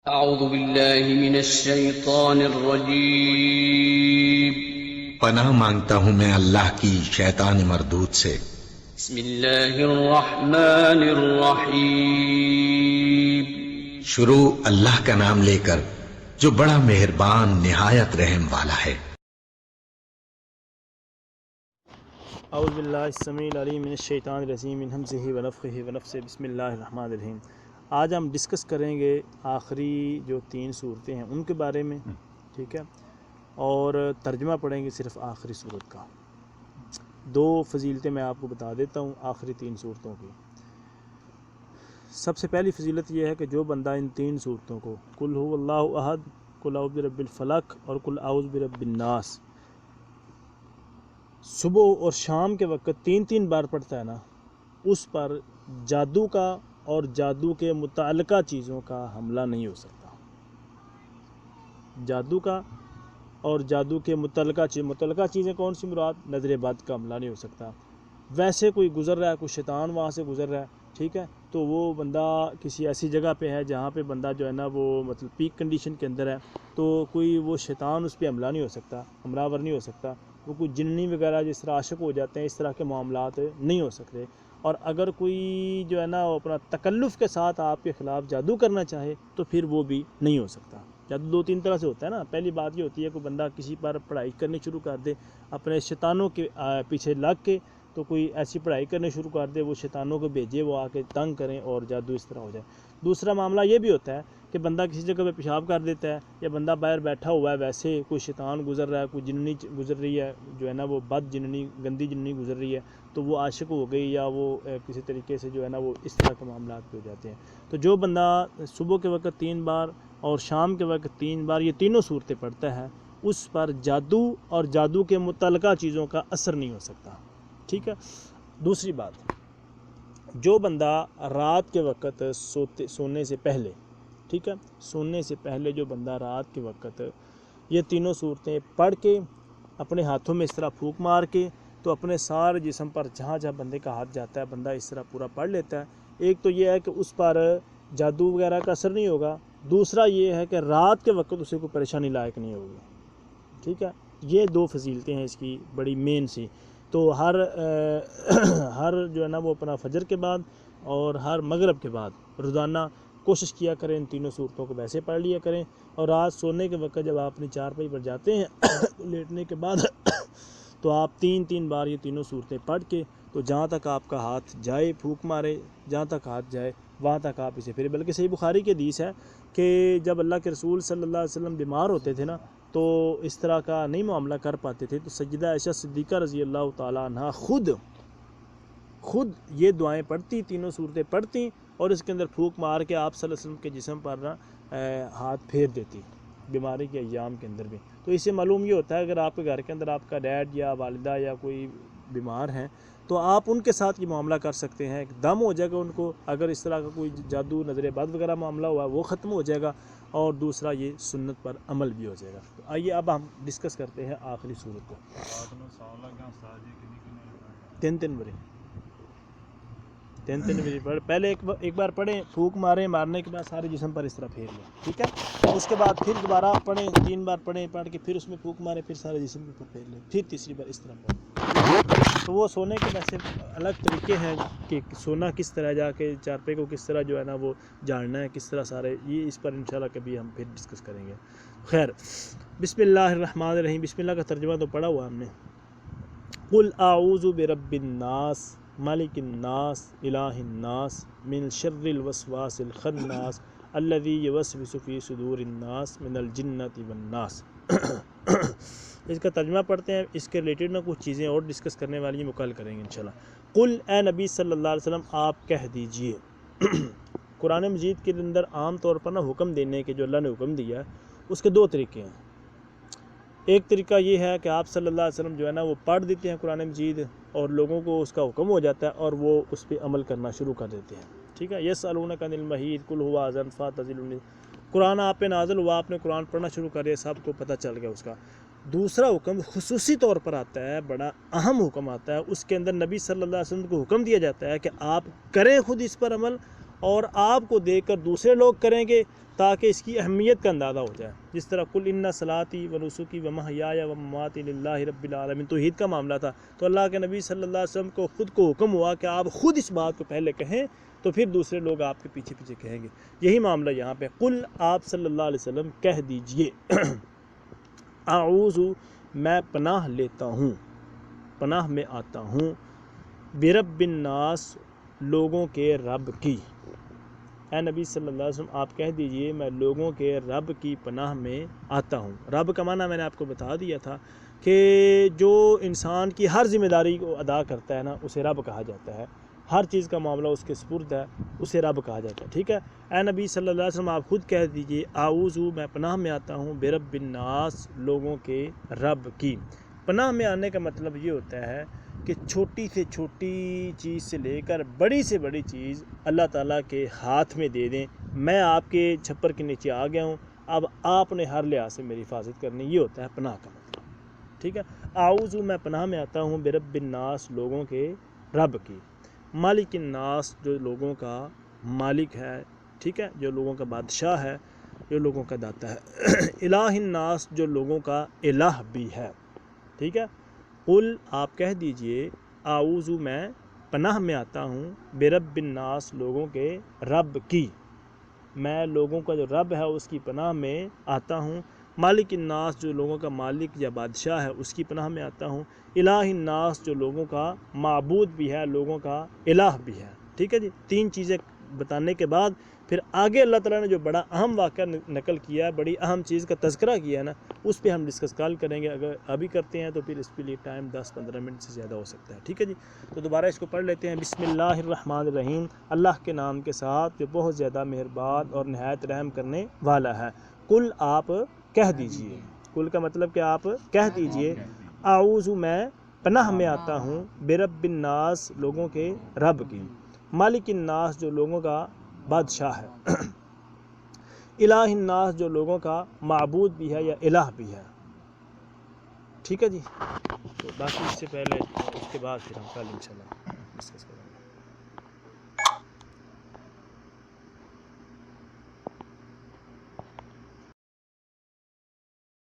اعوذ باللہ من الشیطان الرجیم پناہ مانگتا ہوں میں اللہ کی شیطان مردود سے۔ بسم اللہ الرحمن الرحیم شروع اللہ کا نام لے کر جو بڑا مہربان نہایت رحم والا ہے۔ اعوذ باللہ السمیع العلیم من الشیطان الرجیم من ہمزہ ونفخہ ونفثہ بسم اللہ الرحمن الرحیم۔ آج ہم ڈسکس کریں گے آخری جو 3 صورتیں ہیں ان کے بارے میں، ٹھیک ہے، اور ترجمہ پڑھیں گے صرف آخری صورت کا۔ 2 فضیلتیں میں آپ کو بتا دیتا ہوں آخری 3 صورتوں کی۔ سب سے پہلی فضیلت یہ ہے کہ جو بندہ ان 3 صورتوں کو قل هو اللہ احد، قل اعوذ برب الفلق اور قل اعوذ برب الناس صبح اور شام کے وقت 3 بار پڑھتا ہے نا، اس پر جادو کا اور جادو کے متعلقہ چیزوں کا حملہ نہیں ہو سکتا۔ جادو کا اور جادو کے متعلقہ چیزیں کون سی مراد؟ نظر بد کا حملہ نہیں ہو سکتا۔ ویسے کوئی گزر رہا ہے، کوئی شیطان وہاں سے گزر رہا ہے، ٹھیک ہے، تو وہ بندہ کسی ایسی جگہ پہ ہے جہاں پہ بندہ جو ہے نا وہ مطلب پیک کنڈیشن کے اندر ہے، تو کوئی وہ شیطان اس پہ حملہ نہیں ہو سکتا، ہمراور نہیں ہو سکتا۔ وہ کوئی جننی وغیرہ جس طرح عاشق ہو جاتے ہیں، اس طرح کے معاملات نہیں ہو سکتے۔ اور اگر کوئی جو ہے نا وہ اپنا تکلف کے ساتھ آپ کے خلاف جادو کرنا چاہے تو پھر وہ بھی نہیں ہو سکتا۔ جادو 2-3 طرح سے ہوتا ہے نا۔ پہلی بات یہ ہوتی ہے کہ بندہ کسی پر پڑھائی کرنی شروع کر دے اپنے شیطانوں کے پیچھے لگ کے، تو کوئی ایسی پڑھائی کرنے شروع کر دے، وہ شیطانوں کو بھیجے، وہ آ کے تنگ کریں اور جادو اس طرح ہو جائے۔ دوسرا معاملہ یہ بھی ہوتا ہے کہ بندہ کسی جگہ پہ پیشاب کر دیتا ہے، یا بندہ باہر بیٹھا ہوا ہے، ویسے کوئی شیطان گزر رہا ہے، کوئی جننی گزر رہی ہے جو ہے نا وہ بد جننی، گندی جننی گزر رہی ہے، تو وہ عاشق ہو گئی یا وہ کسی طریقے سے جو ہے نا وہ اس طرح کے معاملات پہ ہو جاتے ہیں۔ تو جو بندہ صبح کے وقت 3 بار اور شام کے وقت 3 بار یہ تینوں صورتیں پڑھتا ہے، اس پر جادو اور جادو کے متعلقہ چیزوں کا اثر نہیں ہو سکتا، ٹھیک ہے۔ دوسری بات، جو بندہ رات کے وقت سونے سے پہلے، ٹھیک ہے، سونے سے پہلے جو بندہ رات کے وقت یہ تینوں صورتیں پڑھ کے اپنے ہاتھوں میں اس طرح پھونک مار کے، تو اپنے سارے جسم پر جہاں جہاں بندے کا ہاتھ جاتا ہے بندہ اس طرح پورا پڑھ لیتا ہے۔ ایک تو یہ ہے کہ اس پر جادو وغیرہ کا اثر نہیں ہوگا، دوسرا یہ ہے کہ رات کے وقت اسے کوئی پریشانی لائق نہیں ہوگی، ٹھیک ہے۔ یہ 2 فضیلتیں ہیں اس کی بڑی مین سی۔ تو ہر جو ہے نا وہ اپنا فجر کے بعد اور ہر مغرب کے بعد روزانہ کوشش کیا کریں ان تینوں صورتوں کو ویسے پڑھ لیا کریں، اور رات سونے کے وقت جب آپ اپنی چارپائی پر جاتے ہیں لیٹنے کے بعد تو آپ 3 بار یہ تینوں صورتیں پڑھ کے، تو جہاں تک آپ کا ہاتھ جائے پھونک مارے، جہاں تک ہاتھ جائے وہاں تک آپ اسے پھرے۔ بلکہ صحیح بخاری کی حدیث ہے کہ جب اللہ کے رسول صلی اللہ علیہ وسلم بیمار ہوتے تھے نا، تو اس طرح کا نہیں معاملہ کر پاتے تھے، تو سیدہ عائشہ صدیقہ رضی اللہ تعالیٰ عنہ خود یہ دعائیں پڑھتی، تینوں صورتیں پڑھتی، اور اس کے اندر پھونک مار کے آپ صلی اللہ علیہ وسلم کے جسم پر ہاتھ پھیر دیتی بیماری کے ایام کے اندر بھی۔ تو اس سے معلوم یہ ہوتا ہے اگر آپ کے گھر کے اندر آپ کا ڈیڈ یا والدہ یا کوئی بیمار ہیں تو آپ ان کے ساتھ یہ معاملہ کر سکتے ہیں، ایک دم ہو جائے گا ان کو۔ اگر اس طرح کا کوئی جادو نظر بد وغیرہ معاملہ ہوا وہ ختم ہو جائے گا، اور دوسرا یہ سنت پر عمل بھی ہو جائے گا۔ تو آئیے اب ہم ڈسکس کرتے ہیں آخری صورت کو۔ 3 بجے 3 بجے پڑھ، پہلے ایک بار پڑھیں، پھونک مارنے کے بعد سارے جسم پر اس طرح پھیر لیں، ٹھیک ہے۔ اس کے بعد پھر دوبارہ پڑھیں، 3 بار پڑھ کے پھر اس میں پھونک ماریں، پھر سارے جسم کے اوپر پھیر لیں، پھر تیسری بار اس طرح پڑھیں۔ تو وہ سونے کے ویسے الگ طریقے ہیں کہ سونا کس طرح، جا کے چارپے کو کس طرح جو ہے نا وہ جاننا ہے، کس طرح سارے، یہ اس پر انشاءاللہ کبھی ہم پھر ڈسکس کریں گے۔ خیر، بسم اللہ الرحمن الرحیم۔ بسم اللہ کا ترجمہ تو پڑھا ہوا ہم نے۔ قل اعوذ برب الناس ملک الناس الہ الناس من شر الوسواس الخناس الذی یوسوس فی صدور الناس من الجنۃ والناس۔ اس کا ترجمہ پڑھتے ہیں، اس کے ریلیٹڈ نہ کچھ چیزیں اور ڈسکس کرنے والی ہیں، مکمل کریں گے انشاءاللہ۔ قل، اے نبی صلی اللہ علیہ وسلم آپ کہہ دیجئے۔ قرآن مجید کے اندر عام طور پر نا حکم دینے کے جو اللہ نے حکم دیا ہے اس کے 2 طریقے ہیں۔ ایک طریقہ یہ ہے کہ آپ صلی اللہ علیہ وسلم جو ہے نا وہ پڑھ دیتے ہیں قرآن مجید، اور لوگوں کو اس کا حکم ہو جاتا ہے اور وہ اس پہ عمل کرنا شروع کر دیتے ہیں، ٹھیک ہے۔ یسألونک عن المحیض قل هو اذى فاعتزلوا النساء۔ قرآن آپ پہ نازل ہوا، آپ نے قرآن پڑھنا شروع کر دیا، سب کو پتہ چل گیا اس کا۔ دوسرا حکم خصوصی طور پر آتا ہے، بڑا اہم حکم آتا ہے، اس کے اندر نبی صلی اللہ علیہ وسلم کو حکم دیا جاتا ہے کہ آپ کریں خود اس پر عمل، اور آپ کو دیکھ کر دوسرے لوگ کریں گے تاکہ اس کی اہمیت کا اندازہ ہو جائے. جس طرح قل ان صلاتی و نسکی و محیای و مماتی للہ رب العالمین توحید کا معاملہ تھا، تو اللہ کے نبی صلی اللہ علیہ وسلم کو خود کو حکم ہوا کہ آپ خود اس بات کو پہلے کہیں تو پھر دوسرے لوگ آپ کے پیچھے پیچھے کہیں گے. یہی معاملہ یہاں پہ قل آپ صلی اللہ علیہ وسلم کہہ دیجئے اعوذ میں پناہ لیتا ہوں، پناہ میں آتا ہوں، برب الناس لوگوں کے رب کی. اے نبی صلی اللہ علیہ وسلم آپ کہہ دیجئے میں لوگوں کے رب کی پناہ میں آتا ہوں. رب کا معنی میں نے آپ کو بتا دیا تھا کہ جو انسان کی ہر ذمہ داری کو ادا کرتا ہے نا اسے رب کہا جاتا ہے، ہر چیز کا معاملہ اس کے سپرد ہے اسے رب کہا جاتا ہے. ٹھیک ہے، اے نبی صلی اللہ علیہ وسلم آپ خود کہہ دیجئے اعوذ میں پناہ میں آتا ہوں برب الناس لوگوں کے رب کی. پناہ میں آنے کا مطلب یہ ہوتا ہے کہ چھوٹی سے چھوٹی چیز سے لے کر بڑی سے بڑی چیز اللہ تعالیٰ کے ہاتھ میں دے دیں. میں آپ کے چھپر کے نیچے آ گیا ہوں، اب آپ نے ہر لحاظ سے میری حفاظت کرنی، یہ ہوتا ہے پناہ کا مطلب. ٹھیک ہے، اعوذ میں پناہ میں آتا ہوں برب الناس لوگوں کے رب کی. مالک الناس جو لوگوں کا مالک ہے، ٹھیک ہے، جو لوگوں کا بادشاہ ہے، جو لوگوں کا داتا ہے. الہ الناس جو لوگوں کا الہ بھی ہے. ٹھیک ہے، قل آپ کہہ دیجئے اعوذ میں پناہ میں آتا ہوں برب الناس لوگوں کے رب کی. میں لوگوں کا جو رب ہے اس کی پناہ میں آتا ہوں. مالک الناس جو لوگوں کا مالک یا بادشاہ ہے اس کی پناہ میں آتا ہوں. الہ الناس جو لوگوں کا معبود بھی ہے، لوگوں کا الہ بھی ہے. ٹھیک ہے جی، تین چیزیں بتانے کے بعد پھر آگے اللہ تعالیٰ نے جو بڑا اہم واقعہ نقل کیا ہے، بڑی اہم چیز کا تذکرہ کیا ہے نا، اس پہ ہم ڈسکس کال کریں گے. اگر ابھی کرتے ہیں تو پھر اس کے لیے ٹائم 10-15 منٹ سے زیادہ ہو سکتا ہے. ٹھیک ہے جی، تو دوبارہ اس کو پڑھ لیتے ہیں. بسم اللہ الرحمن الرحیم، اللہ کے نام کے ساتھ جو بہت زیادہ مہربان اور نہایت رحم کرنے والا ہے. قل آپ کہہ دیجئے، قل کا مطلب کہ آپ کہہ دیجئے اعوذ میں پناہ میں آتا ہوں برب الناس لوگوں کے رب کی. مالک الناس جو لوگوں کا بادشاہ ہے. الہ الناس جو لوگوں کا معبود بھی ہے یا الہ بھی ہے. ٹھیک ہے جی، تو باقی اس سے پہلے اس کے بعد پھر ہم کل انشاءاللہ ڈسکس کریں.